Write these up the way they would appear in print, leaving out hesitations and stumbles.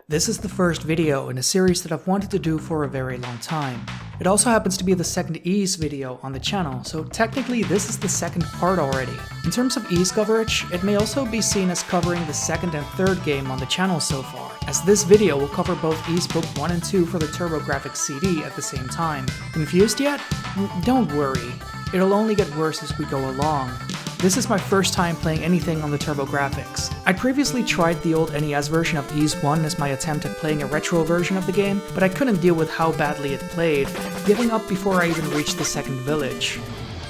This is the first video in a series that I've wanted to do for a very long time. It also happens to be the second Ys video on the channel, so technically this is the second part already. In terms of Ys coverage, it may also be seen as covering the second and third game on the channel so far, as this video will cover both Ys Book 1 and 2 for the Turbografx CD at the same time. Confused yet? Don't worry, it'll only get worse as we go along. This is my first time playing anything on the Turbografx. I'd previously tried the old NES version of Ys 1 as my attempt at playing a retro version of the game, but I couldn't deal with how badly it played, giving up before I even reached the second village.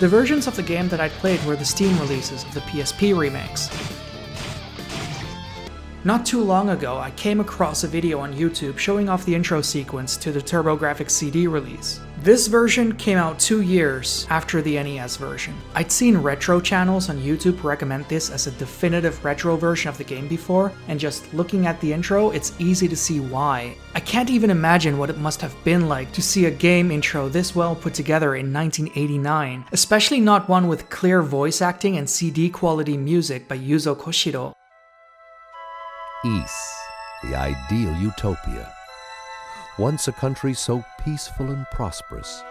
The versions of the game that I'd played were the Steam releases of the PSP remakes. Not too long ago, I came across a video on YouTube showing off the intro sequence to the Turbografx CD release. This version came out 2 years after the NES version. I'd seen retro channels on YouTube recommend this as a definitive retro version of the game before, and just looking at the intro, it's easy to see why. I can't even imagine what it must have been like to see a game intro this well put together in 1989, especially not one with clear voice acting and CD quality music by Yuzo Koshiro. Ys, the ideal utopia. Once a country so peaceful and prosperous.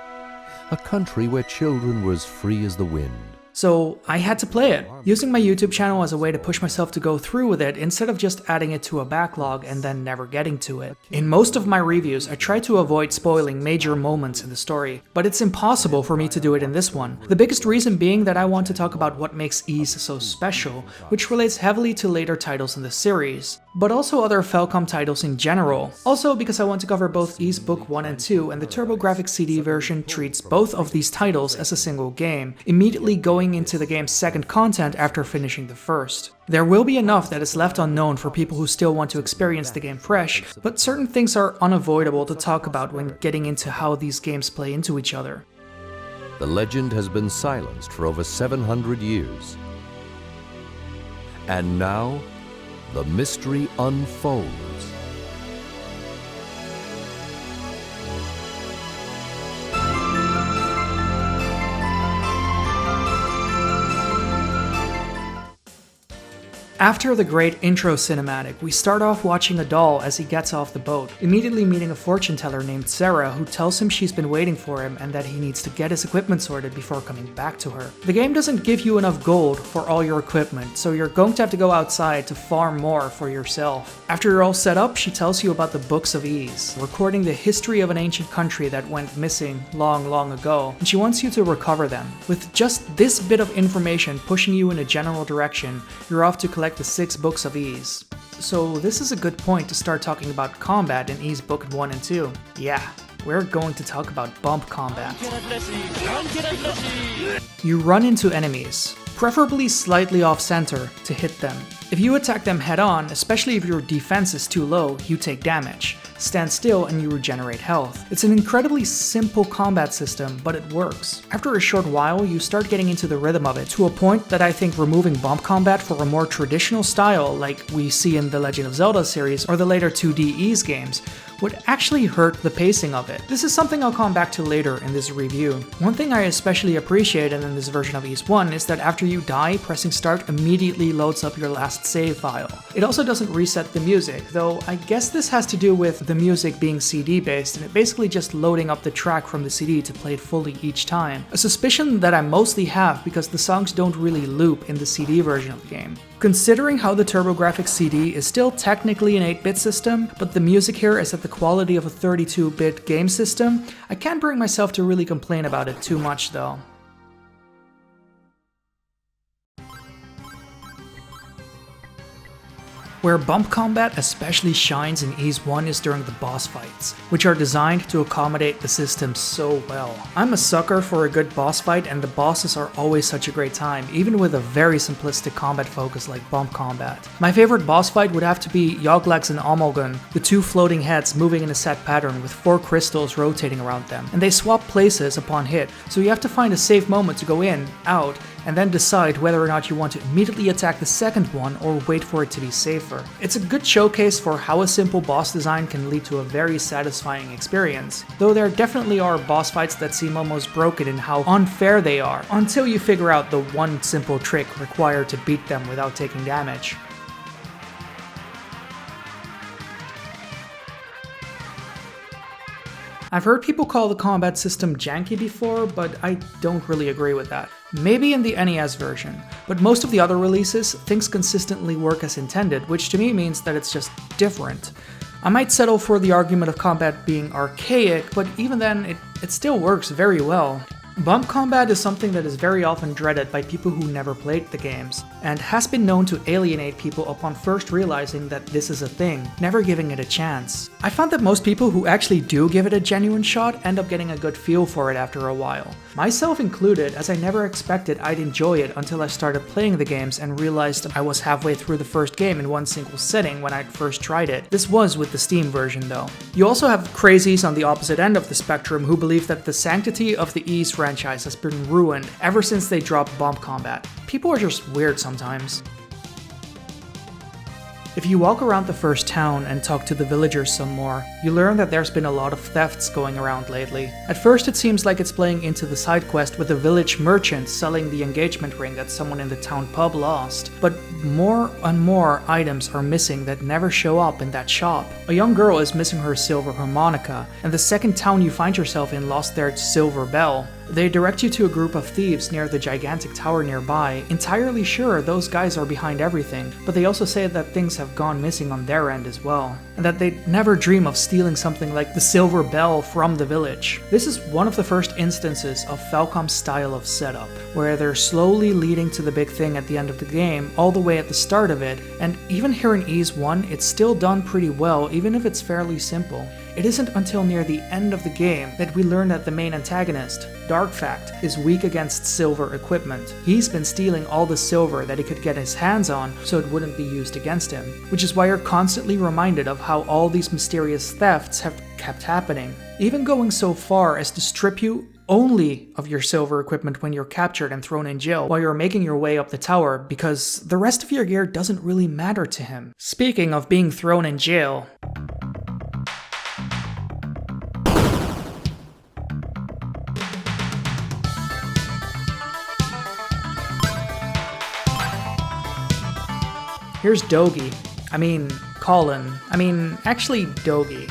A country where children were as free as the wind. So I had to play it, using my YouTube channel as a way to push myself to go through with it instead of just adding it to a backlog and then never getting to it. In most of my reviews, I try to avoid spoiling major moments in the story, but it's impossible for me to do it in this one. The biggest reason being that I want to talk about what makes Ys so special, which relates heavily to later titles in the series, but also other Falcom titles in general. Also because I want to cover both Ys Book 1 and 2, and the Turbografx CD version treats both of these titles as a single game, immediately going into the game's second content after finishing the first. There will be enough that is left unknown for people who still want to experience the game fresh, but certain things are unavoidable to talk about when getting into how these games play into each other. The legend has been silenced for over 700 years. And now, the mystery unfolds. After the great intro cinematic, we start off watching Adol as he gets off the boat, immediately meeting a fortune teller named Sarah who tells him she's been waiting for him and that he needs to get his equipment sorted before coming back to her. The game doesn't give you enough gold for all your equipment, so you're going to have to go outside to farm more for yourself. After you're all set up, she tells you about the Books of Ys, recording the history of an ancient country that went missing long ago, and she wants you to recover them. With just this bit of information pushing you in a general direction, you're off to collect the 6 Books of Ys. So this is a good point to start talking about combat in Ys Book 1 and 2. Yeah, we're going to talk about bump combat. You run into enemies, preferably slightly off-center, to hit them. If you attack them head-on, especially if your defense is too low, you take damage. Stand still and you regenerate health. It's an incredibly simple combat system, but it works. After a short while, you start getting into the rhythm of it, to a point that I think removing bump combat for a more traditional style, like we see in the Legend of Zelda series or the later 2D Ys games, would actually hurt the pacing of it. This is something I'll come back to later in this review. One thing I especially appreciated in this version of Ys 1 is that after you die, pressing start immediately loads up your last save file. It also doesn't reset the music, though I guess this has to do with the music being CD based and it basically just loading up the track from the CD to play it fully each time. A suspicion that I mostly have because the songs don't really loop in the CD version of the game. Considering how the Turbografx CD is still technically an 8-bit system, but the music here is at the quality of a 32-bit game system, I can't bring myself to really complain about it too much though. Where bump combat especially shines in Ys 1 is during the boss fights, which are designed to accommodate the system so well. I'm a sucker for a good boss fight and the bosses are always such a great time, even with a very simplistic combat focus like bump combat. My favorite boss fight would have to be Yoglax and Amalgun, the 2 floating heads moving in a set pattern with 4 crystals rotating around them, and they swap places upon hit, so you have to find a safe moment to go in, out, and then decide whether or not you want to immediately attack the second one or wait for it to be safer. It's a good showcase for how a simple boss design can lead to a very satisfying experience, though there definitely are boss fights that seem almost broken in how unfair they are, until you figure out the one simple trick required to beat them without taking damage. I've heard people call the combat system janky before, but I don't really agree with that. Maybe in the NES version, but most of the other releases, things consistently work as intended, which to me means that it's just different. I might settle for the argument of combat being archaic, but even then, it still works very well. Bump combat is something that is very often dreaded by people who never played the games, and has been known to alienate people upon first realizing that this is a thing, never giving it a chance. I found that most people who actually do give it a genuine shot end up getting a good feel for it after a while. Myself included, as I never expected I'd enjoy it until I started playing the games and realized I was halfway through the first game in one single sitting when I'd first tried it. This was with the Steam version though. You also have crazies on the opposite end of the spectrum who believe that the sanctity of the Ys franchise has been ruined ever since they dropped bump combat. People are just weird sometimes. If you walk around the first town and talk to the villagers some more, you learn that there's been a lot of thefts going around lately. At first it seems like it's playing into the side quest with a village merchant selling the engagement ring that someone in the town pub lost, but more and more items are missing that never show up in that shop. A young girl is missing her silver harmonica, and the second town you find yourself in lost their silver bell. They direct you to a group of thieves near the gigantic tower nearby, entirely sure those guys are behind everything, but they also say that things have gone missing on their end as well, and that they'd never dream of stealing something like the silver bell from the village. This is one of the first instances of Falcom's style of setup, where they're slowly leading to the big thing at the end of the game, all the way at the start of it, and even here in Ys 1, it's still done pretty well, even if it's fairly simple. It isn't until near the end of the game that we learn that the main antagonist, Darkfact, is weak against silver equipment. He's been stealing all the silver that he could get his hands on so it wouldn't be used against him, which is why you're constantly reminded of how all these mysterious thefts have kept happening, even going so far as to strip you only of your silver equipment when you're captured and thrown in jail while you're making your way up the tower, because the rest of your gear doesn't really matter to him. Speaking of being thrown in jail, here's Dogi. Actually Dogi.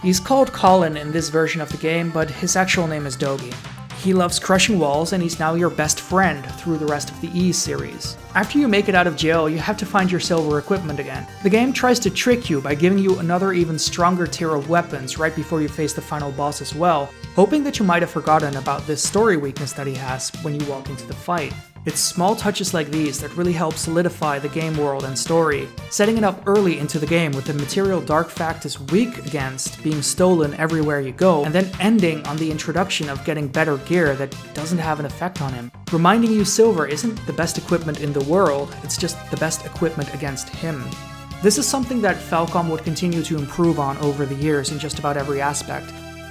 He's called Colin in this version of the game, but his actual name is Dogi. He loves crushing walls, and he's now your best friend through the rest of the Ys series. After you make it out of jail, you have to find your silver equipment again. The game tries to trick you by giving you another even stronger tier of weapons right before you face the final boss as well, hoping that you might have forgotten about this story weakness that he has when you walk into the fight. It's small touches like these that really help solidify the game world and story, setting it up early into the game with the material Darkfact is weak against being stolen everywhere you go, and then ending on the introduction of getting better gear that doesn't have an effect on him, reminding you silver isn't the best equipment in the world, it's just the best equipment against him. This is something that Falcom would continue to improve on over the years in just about every aspect.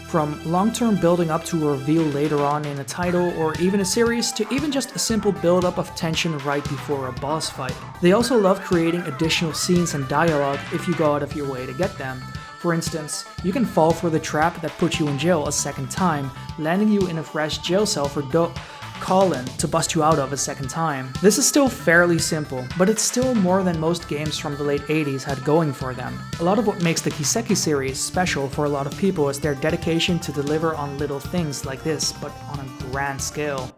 From long-term building up to a reveal later on in a title or even a series, to even just a simple build-up of tension right before a boss fight. They also love creating additional scenes and dialogue if you go out of your way to get them. For instance, you can fall for the trap that puts you in jail a second time, landing you in a fresh jail cell for Colin to bust you out of a second time. This is still fairly simple, but it's still more than most games from the late 80s had going for them. A lot of what makes the Kiseki series special for a lot of people is their dedication to deliver on little things like this, but on a grand scale.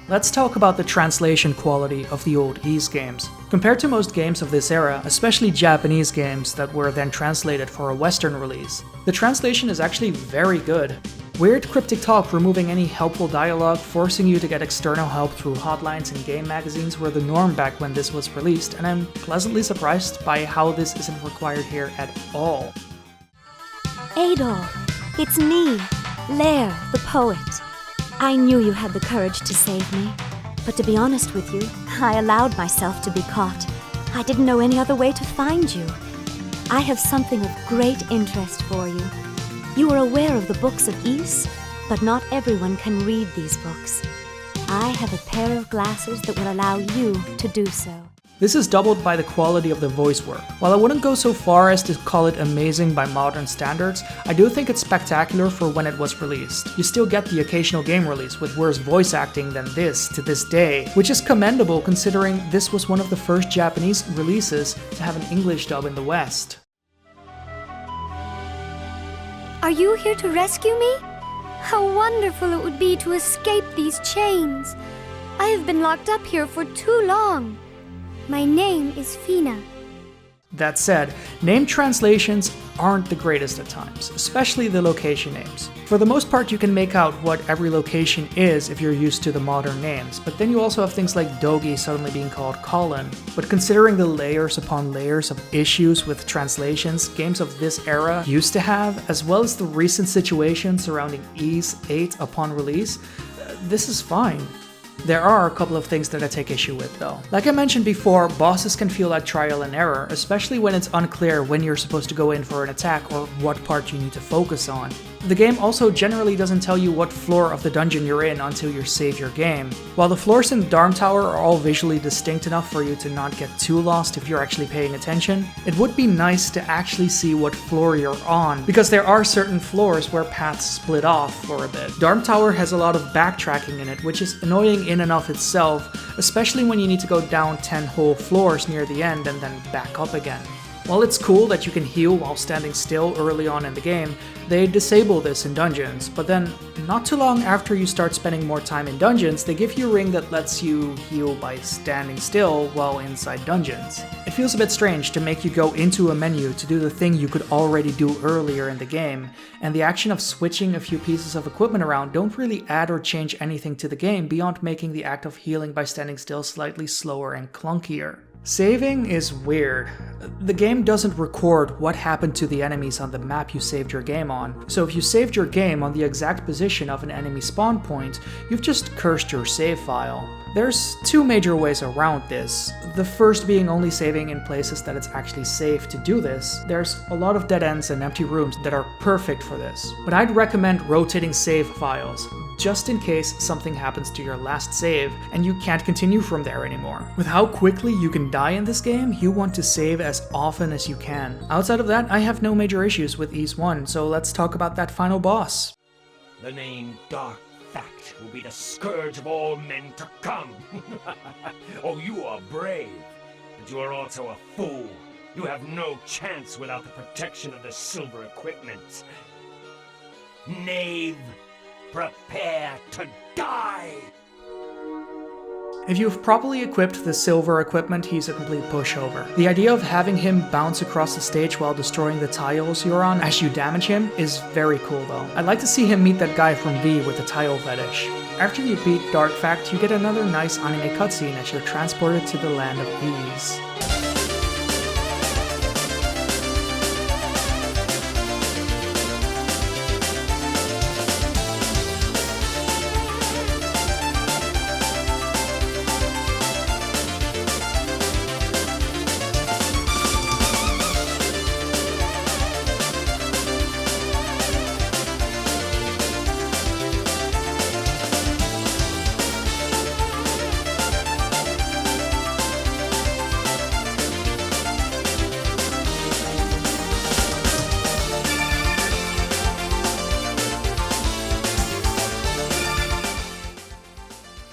Let's talk about the translation quality of the old Ys games. Compared to most games of this era, especially Japanese games that were then translated for a Western release, the translation is actually very good. Weird cryptic talk removing any helpful dialogue, forcing you to get external help through hotlines and game magazines were the norm back when this was released, and I'm pleasantly surprised by how this isn't required here at all. Adol, it's me, Lair, the poet. I knew you had the courage to save me, but to be honest with you, I allowed myself to be caught. I didn't know any other way to find you. I have something of great interest for you. You are aware of the books of Ys, but not everyone can read these books. I have a pair of glasses that will allow you to do so. This is doubled by the quality of the voice work. While I wouldn't go so far as to call it amazing by modern standards, I do think it's spectacular for when it was released. You still get the occasional game release with worse voice acting than this to this day, which is commendable considering this was one of the first Japanese releases to have an English dub in the West. Are you here to rescue me? How wonderful it would be to escape these chains. I have been locked up here for too long. My name is Fina. That said, name translations aren't the greatest at times, especially the location names. For the most part, you can make out what every location is if you're used to the modern names, but then you also have things like Dogi suddenly being called Colin. But considering the layers upon layers of issues with translations games of this era used to have, as well as the recent situation surrounding Ys 8 upon release, this is fine. There are a couple of things that I take issue with though. Like I mentioned before, bosses can feel like trial and error, especially when it's unclear when you're supposed to go in for an attack or what part you need to focus on. The game also generally doesn't tell you what floor of the dungeon you're in until you save your game. While the floors in Darm Tower are all visually distinct enough for you to not get too lost if you're actually paying attention, it would be nice to actually see what floor you're on, because there are certain floors where paths split off for a bit. Darm Tower has a lot of backtracking in it, which is annoying in and of itself, especially when you need to go down 10 whole floors near the end and then back up again. While it's cool that you can heal while standing still early on in the game, they disable this in dungeons, but then not too long after you start spending more time in dungeons, they give you a ring that lets you heal by standing still while inside dungeons. It feels a bit strange to make you go into a menu to do the thing you could already do earlier in the game, and the action of switching a few pieces of equipment around don't really add or change anything to the game beyond making the act of healing by standing still slightly slower and clunkier. Saving is weird. The game doesn't record what happened to the enemies on the map you saved your game on, so if you saved your game on the exact position of an enemy spawn point, you've just cursed your save file. There's two major ways around this, the first being only saving in places that it's actually safe to do this. There's a lot of dead ends and empty rooms that are perfect for this, but I'd recommend rotating save files, just in case something happens to your last save and you can't continue from there anymore. With how quickly you can die in this game, you want to save as often as you can. Outside of that, I have no major issues with Ys 1, so let's talk about that final boss. The name Dark Fact will be the scourge of all men to come. Oh, you are brave, but you are also a fool. You have no chance without the protection of the silver equipment. Knave, prepare to die! If you've properly equipped the silver equipment, he's a complete pushover. The idea of having him bounce across the stage while destroying the tiles you're on as you damage him is very cool though. I'd like to see him meet that guy from V with the tile fetish. After you beat Dark Fact, you get another nice anime cutscene as you're transported to the land of Ys.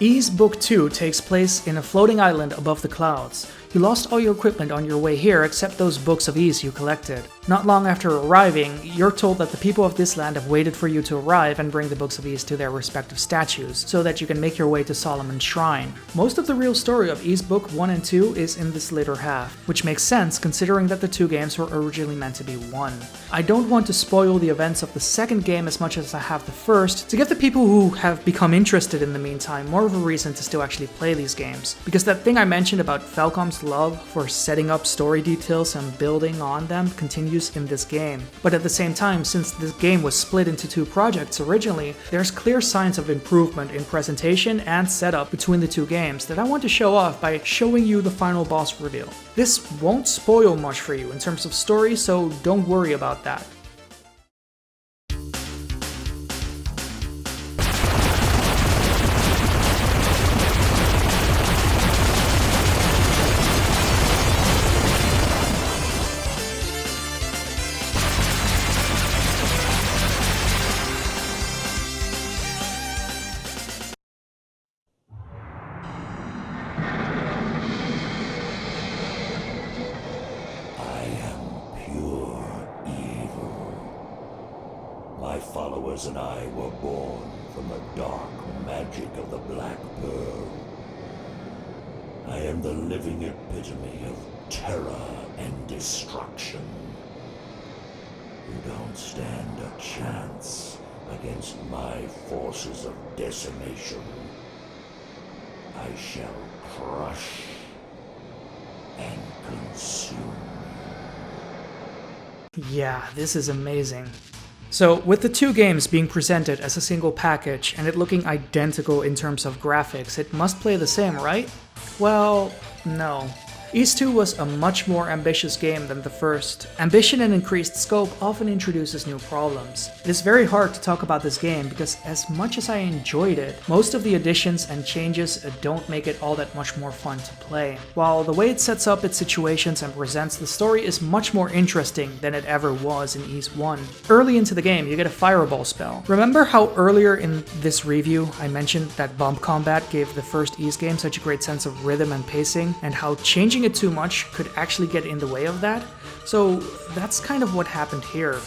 Ys Book 2 takes place in a floating island above the clouds. You lost all your equipment on your way here except those books of Ys you collected. Not long after arriving, you're told that the people of this land have waited for you to arrive and bring the books of Ys to their respective statues, so that you can make your way to Solomon's Shrine. Most of the real story of Ys Book 1 and 2 is in this later half, which makes sense considering that the two games were originally meant to be one. I don't want to spoil the events of the second game as much as I have the first, to give the people who have become interested in the meantime more of a reason to still actually play these games, because that thing I mentioned about Falcom's love for setting up story details and building on them continues in this game. But at the same time, since this game was split into two projects originally, there's clear signs of improvement in presentation and setup between the two games that I want to show off by showing you the final boss reveal. This won't spoil much for you in terms of story, so don't worry about that. I am pure evil. My followers and I were born from the dark magic of the Black Pearl. I am the living epitome of terror and destruction. You don't stand a chance against my forces of decimation. I shall crush and consume. Yeah, this is amazing. So, with the two games being presented as a single package and it looking identical in terms of graphics, it must play the same, right? Well, no. Ys 2 was a much more ambitious game than the first. Ambition and increased scope often introduces new problems. It is very hard to talk about this game because as much as I enjoyed it, most of the additions and changes don't make it all that much more fun to play. While the way it sets up its situations and presents the story is much more interesting than it ever was in Ys 1. Early into the game, you get a fireball spell. Remember how earlier in this review I mentioned that bump combat gave the first Ys game such a great sense of rhythm and pacing, and how changing it too much could actually get in the way of that? So that's kind of what happened here.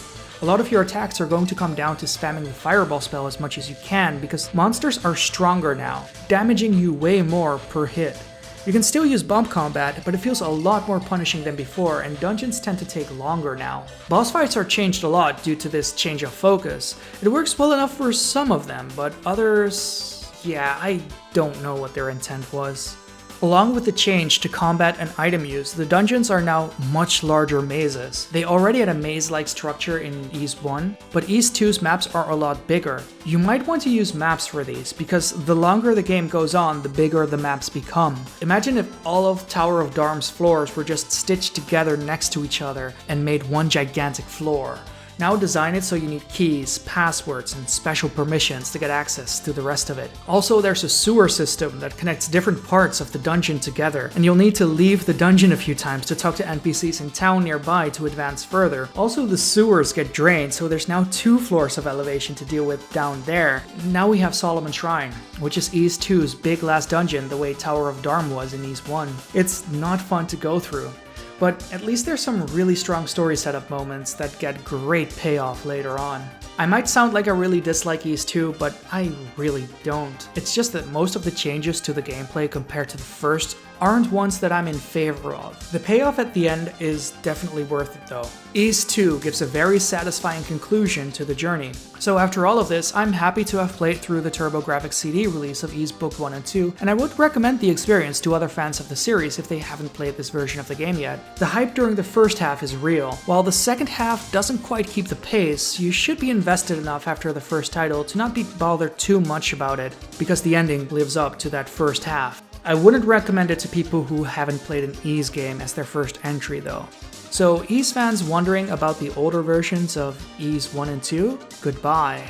A lot of your attacks are going to come down to spamming the fireball spell as much as you can because monsters are stronger now, damaging you way more per hit. You can still use bump combat, but it feels a lot more punishing than before, and dungeons tend to take longer now. Boss fights are changed a lot due to this change of focus. It works well enough for some of them, but others... yeah, I don't know what their intent was. Along with the change to combat and item use, the dungeons are now much larger mazes. They already had a maze-like structure in Ys 1, but Ys 2's maps are a lot bigger. You might want to use maps for these, because the longer the game goes on, the bigger the maps become. Imagine if all of Tower of Darm's floors were just stitched together next to each other and made one gigantic floor. Now design it so you need keys, passwords, and special permissions to get access to the rest of it. Also, there's a sewer system that connects different parts of the dungeon together, and you'll need to leave the dungeon a few times to talk to NPCs in town nearby to advance further. Also, the sewers get drained, so there's now 2 floors of elevation to deal with down there. Now we have Solomon Shrine, which is Ys 2's big last dungeon the way Tower of Darm was in Ys 1. It's not fun to go through. But at least there's some really strong story setup moments that get great payoff later on. I might sound like I really dislike Ys 2, but I really don't. It's just that most of the changes to the gameplay compared to the first aren't ones that I'm in favor of. The payoff at the end is definitely worth it though. Ys 2 gives a very satisfying conclusion to the journey. So after all of this, I'm happy to have played through the Turbografx CD release of Ys Book 1 and 2, and I would recommend the experience to other fans of the series if they haven't played this version of the game yet. The hype during the first half is real. While the second half doesn't quite keep the pace, you should be invested enough after the first title to not be bothered too much about it, because the ending lives up to that first half. I wouldn't recommend it to people who haven't played an Ys game as their first entry though. So Ys fans wondering about the older versions of Ys 1 and 2? Goodbye.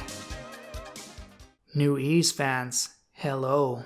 New Ys fans, hello.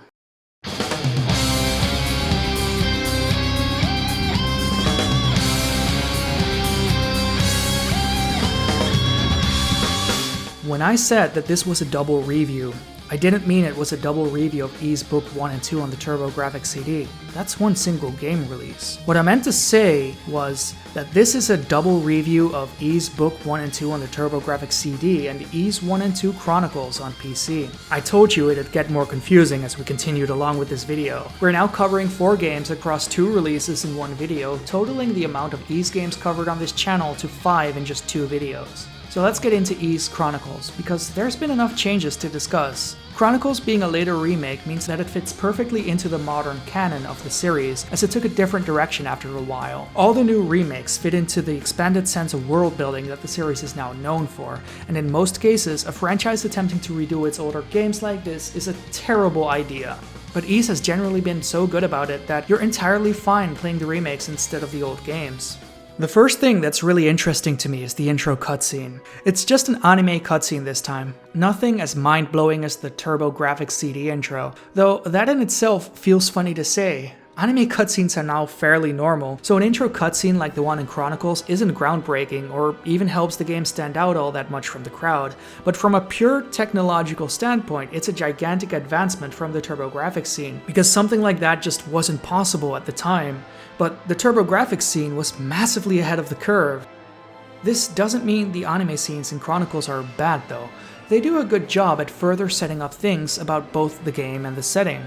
When I said that this was a double review, I didn't mean it was a double review of Ys Book 1 and 2 on the Turbografx CD. That's one single game release. What I meant to say was that this is a double review of Ys Book 1 and 2 on the Turbografx CD and Ys 1 and II Chronicles on PC. I told you it'd get more confusing as we continued along with this video. We're now covering 4 games across 2 releases in one video, totaling the amount of Ys games covered on this channel to 5 in just 2 videos. So let's get into Ys Chronicles, because there's been enough changes to discuss. Chronicles being a later remake means that it fits perfectly into the modern canon of the series, as it took a different direction after a while. All the new remakes fit into the expanded sense of world building that the series is now known for, and in most cases, a franchise attempting to redo its older games like this is a terrible idea. But Ys has generally been so good about it that you're entirely fine playing the remakes instead of the old games. The first thing that's really interesting to me is the intro cutscene. It's just an anime cutscene this time, nothing as mind-blowing as the Turbografx CD intro, though that in itself feels funny to say. Anime cutscenes are now fairly normal, so an intro cutscene like the one in Chronicles isn't groundbreaking or even helps the game stand out all that much from the crowd, but from a pure technological standpoint, it's a gigantic advancement from the Turbografx scene, because something like that just wasn't possible at the time. But the Turbografx scene was massively ahead of the curve. This doesn't mean the anime scenes in Chronicles are bad though. They do a good job at further setting up things about both the game and the setting.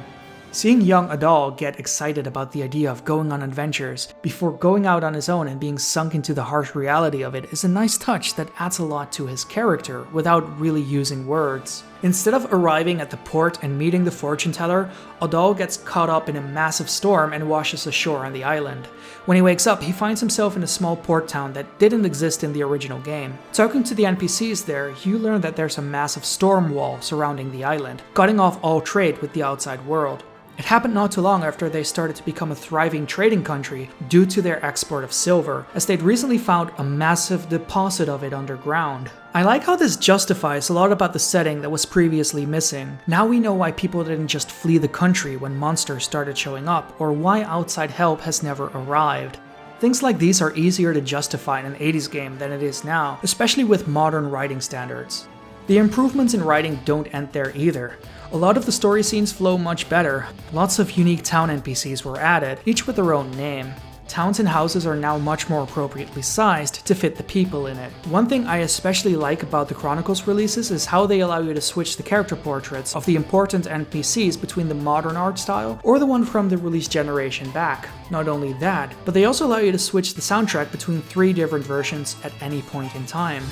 Seeing young Adol get excited about the idea of going on adventures before going out on his own and being sunk into the harsh reality of it is a nice touch that adds a lot to his character without really using words. Instead of arriving at the port and meeting the fortune teller, Adol gets caught up in a massive storm and washes ashore on the island. When he wakes up, he finds himself in a small port town that didn't exist in the original game. Talking to the NPCs there, you learn that there's a massive storm wall surrounding the island, cutting off all trade with the outside world. It happened not too long after they started to become a thriving trading country due to their export of silver, as they'd recently found a massive deposit of it underground. I like how this justifies a lot about the setting that was previously missing. Now we know why people didn't just flee the country when monsters started showing up, or why outside help has never arrived. Things like these are easier to justify in an 80s game than it is now, especially with modern writing standards. The improvements in writing don't end there either. A lot of the story scenes flow much better. Lots of unique town NPCs were added, each with their own name. Towns and houses are now much more appropriately sized to fit the people in it. One thing I especially like about the Chronicles releases is how they allow you to switch the character portraits of the important NPCs between the modern art style or the one from the release generation back. Not only that, but they also allow you to switch the soundtrack between 3 different versions at any point in time.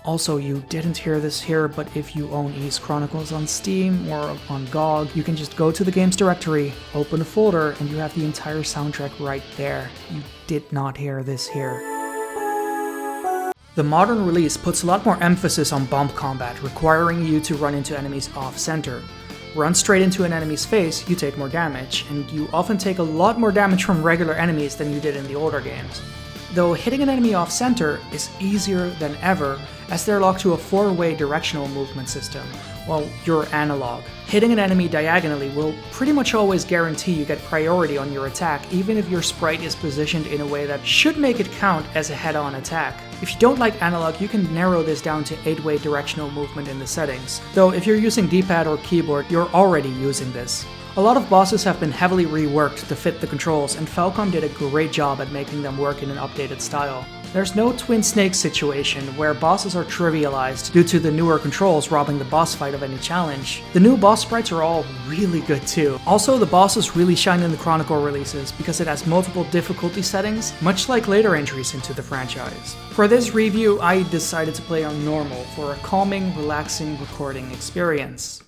Also, you didn't hear this here, but if you own Ys Chronicles on Steam or on GOG, you can just go to the games directory, open a folder, and you have the entire soundtrack right there. You did not hear this here. The modern release puts a lot more emphasis on bomb combat, requiring you to run into enemies off-center. Run straight into an enemy's face, you take more damage, and you often take a lot more damage from regular enemies than you did in the older games. Though hitting an enemy off-center is easier than ever, as they're locked to a 4-way directional movement system, while you're analog. Hitting an enemy diagonally will pretty much always guarantee you get priority on your attack, even if your sprite is positioned in a way that should make it count as a head-on attack. If you don't like analog, you can narrow this down to 8-way directional movement in the settings, though if you're using D-pad or keyboard, you're already using this. A lot of bosses have been heavily reworked to fit the controls, and Falcom did a great job at making them work in an updated style. There's no twin snake situation where bosses are trivialized due to the newer controls robbing the boss fight of any challenge. The new boss sprites are all really good too. Also, the bosses really shine in the Chronicle releases because it has multiple difficulty settings, much like later entries into the franchise. For this review, I decided to play on normal for a calming, relaxing recording experience.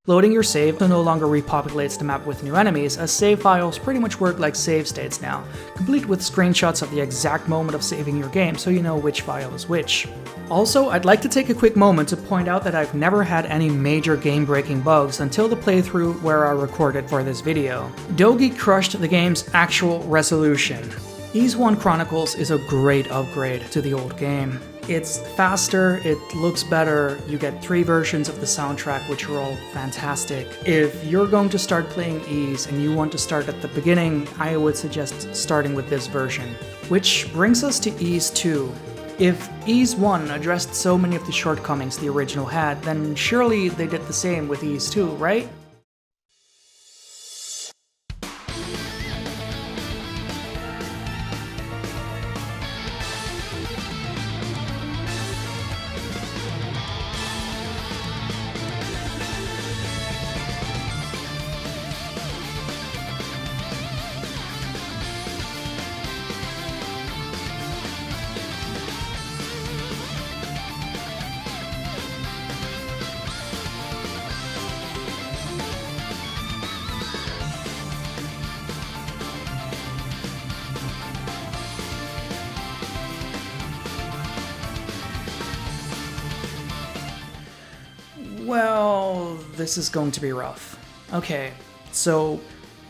Loading your save no longer repopulates the map with new enemies, as save files pretty much work like save states now, complete with screenshots of the exact moment of saving your game so you know which file is which. Also, I'd like to take a quick moment to point out that I've never had any major game-breaking bugs until the playthrough where I recorded for this video. Dogi crushed the game's actual resolution. Ys Chronicles is a great upgrade to the old game. It's faster, it looks better, you get 3 versions of the soundtrack which are all fantastic. If you're going to start playing Ys and you want to start at the beginning, I would suggest starting with this version. Which brings us to Ys 2. If Ys 1 addressed so many of the shortcomings the original had, then surely they did the same with Ys 2, right? Well, this is going to be rough. Okay, so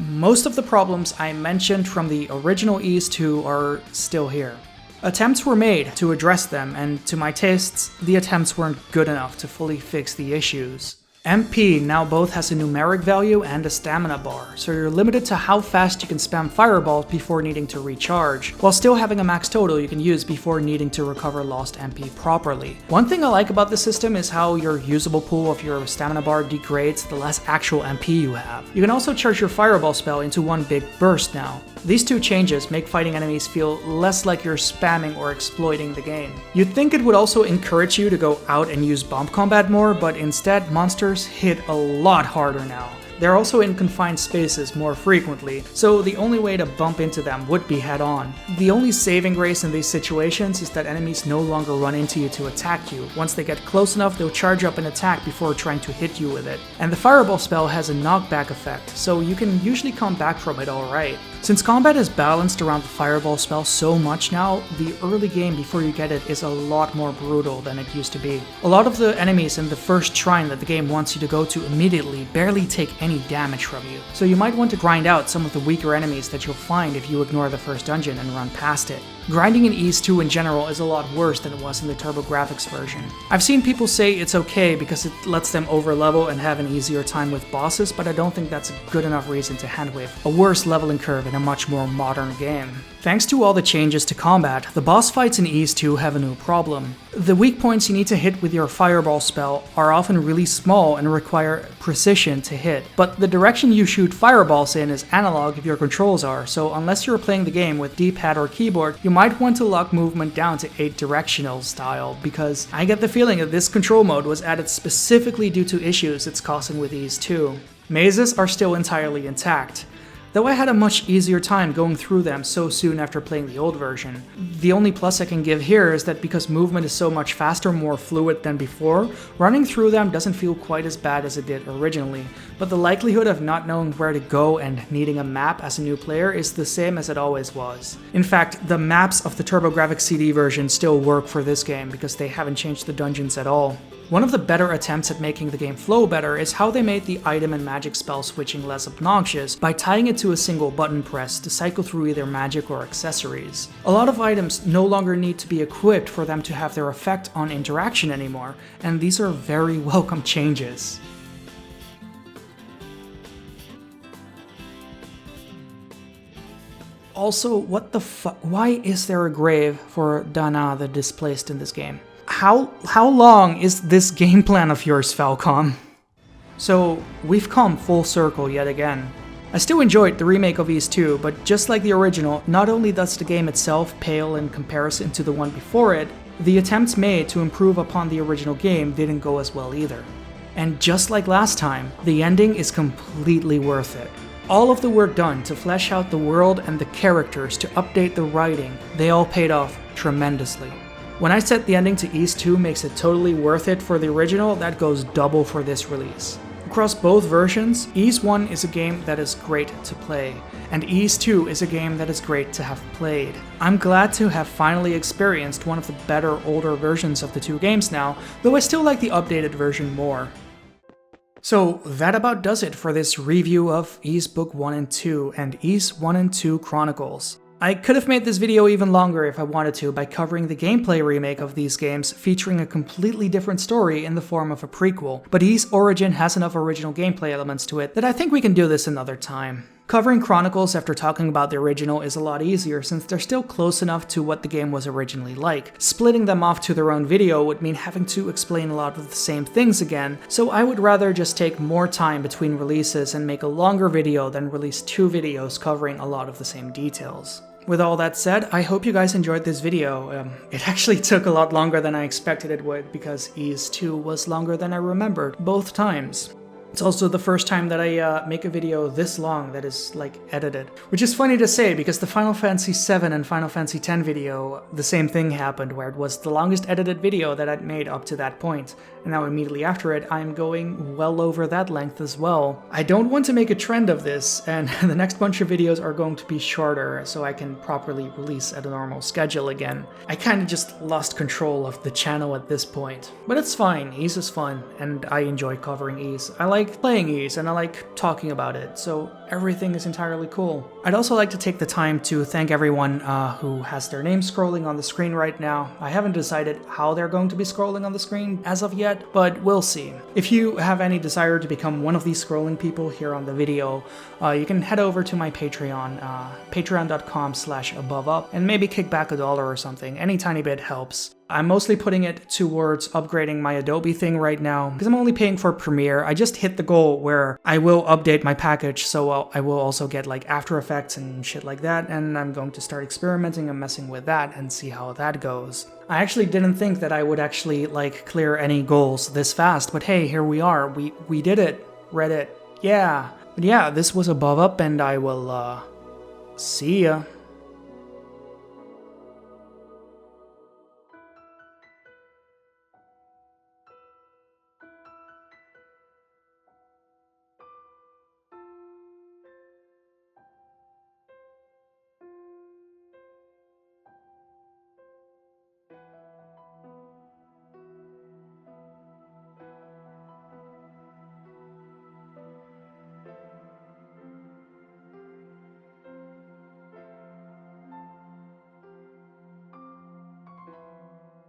most of the problems I mentioned from the original Ys 2 are still here. Attempts were made to address them, and to my tastes, the attempts weren't good enough to fully fix the issues. MP now both has a numeric value and a stamina bar, so you're limited to how fast you can spam fireballs before needing to recharge, while still having a max total you can use before needing to recover lost MP properly. One thing I like about the system is how your usable pool of your stamina bar degrades the less actual MP you have. You can also charge your fireball spell into one big burst now. These two changes make fighting enemies feel less like you're spamming or exploiting the game. You'd think it would also encourage you to go out and use bomb combat more, but instead monsters hit a lot harder now. They're also in confined spaces more frequently, so the only way to bump into them would be head-on. The only saving grace in these situations is that enemies no longer run into you to attack you. Once they get close enough, they'll charge up an attack before trying to hit you with it. And the fireball spell has a knockback effect, so you can usually come back from it alright. Since combat is balanced around the fireball spell so much now, the early game before you get it is a lot more brutal than it used to be. A lot of the enemies in the first shrine that the game wants you to go to immediately barely take any damage from you, so you might want to grind out some of the weaker enemies that you'll find if you ignore the first dungeon and run past it. Grinding in Ys 2 in general is a lot worse than it was in the Turbografx version. I've seen people say it's okay because it lets them overlevel and have an easier time with bosses, but I don't think that's a good enough reason to handwave a worse leveling curve in a much more modern game. Thanks to all the changes to combat, the boss fights in Ys 2 have a new problem. The weak points you need to hit with your fireball spell are often really small and require precision to hit, but the direction you shoot fireballs in is analog if your controls are, so unless you're playing the game with D-pad or keyboard, you might want to lock movement down to 8-directional style, because I get the feeling that this control mode was added specifically due to issues it's causing with Ys 2. Mazes are still entirely intact, though I had a much easier time going through them so soon after playing the old version. The only plus I can give here is that because movement is so much faster, more fluid than before, running through them doesn't feel quite as bad as it did originally, but the likelihood of not knowing where to go and needing a map as a new player is the same as it always was. In fact, the maps of the Turbografx CD version still work for this game because they haven't changed the dungeons at all. One of the better attempts at making the game flow better is how they made the item and magic spell switching less obnoxious by tying it to a single button press to cycle through either magic or accessories. A lot of items no longer need to be equipped for them to have their effect on interaction anymore, and these are very welcome changes. Also, what the fuck? Why is there a grave for Dana the Displaced in this game? How long is this game plan of yours, Falcom? So, we've come full circle yet again. I still enjoyed the remake of Ys 2, but just like the original, not only does the game itself pale in comparison to the one before it, the attempts made to improve upon the original game didn't go as well either. And just like last time, the ending is completely worth it. All of the work done to flesh out the world and the characters to update the writing, they all paid off tremendously. When I said the ending to Ys 2 makes it totally worth it for the original, that goes double for this release. Across both versions, Ys 1 is a game that is great to play, and Ys 2 is a game that is great to have played. I'm glad to have finally experienced one of the better older versions of the two games now, though I still like the updated version more. So that about does it for this review of Ys Book 1 and 2 and Ys 1 and 2 Chronicles. I could have made this video even longer if I wanted to by covering the gameplay remake of these games featuring a completely different story in the form of a prequel, but Ys Origin has enough original gameplay elements to it that I think we can do this another time. Covering Chronicles after talking about the original is a lot easier since they're still close enough to what the game was originally like. Splitting them off to their own video would mean having to explain a lot of the same things again, so I would rather just take more time between releases and make a longer video than release 2 videos covering a lot of the same details. With all that said, I hope you guys enjoyed this video. It actually took a lot longer than I expected it would because Ys 2 was longer than I remembered both times. It's also the first time that I make a video this long that is like edited. Which is funny to say because the Final Fantasy VII and Final Fantasy X video, the same thing happened where it was the longest edited video that I'd made up to that point. And now immediately after it, I'm going well over that length as well. I don't want to make a trend of this, and the next bunch of videos are going to be shorter so I can properly release at a normal schedule again. I kind of just lost control of the channel at this point. But it's fine, Ys is fun, and I enjoy covering Ys. I like playing Ys, and I like talking about it, so everything is entirely cool. I'd also like to take the time to thank everyone who has their name scrolling on the screen right now. I haven't decided how they're going to be scrolling on the screen as of yet, but we'll see. If you have any desire to become one of these scrolling people here on the video, you can head over to my Patreon, patreon.com/AboveUp, and maybe kick back $1 or something. Any tiny bit helps. I'm mostly putting it towards upgrading my Adobe thing right now, because I'm only paying for Premiere. I just hit the goal where I will update my package, so I will also get like After Effects and shit like that, and I'm going to start experimenting and messing with that and see how that goes. I actually didn't think that I would actually like clear any goals this fast, but hey, here we are. We did it. Read it. Yeah. But yeah, this was AboveUp, and I will see ya.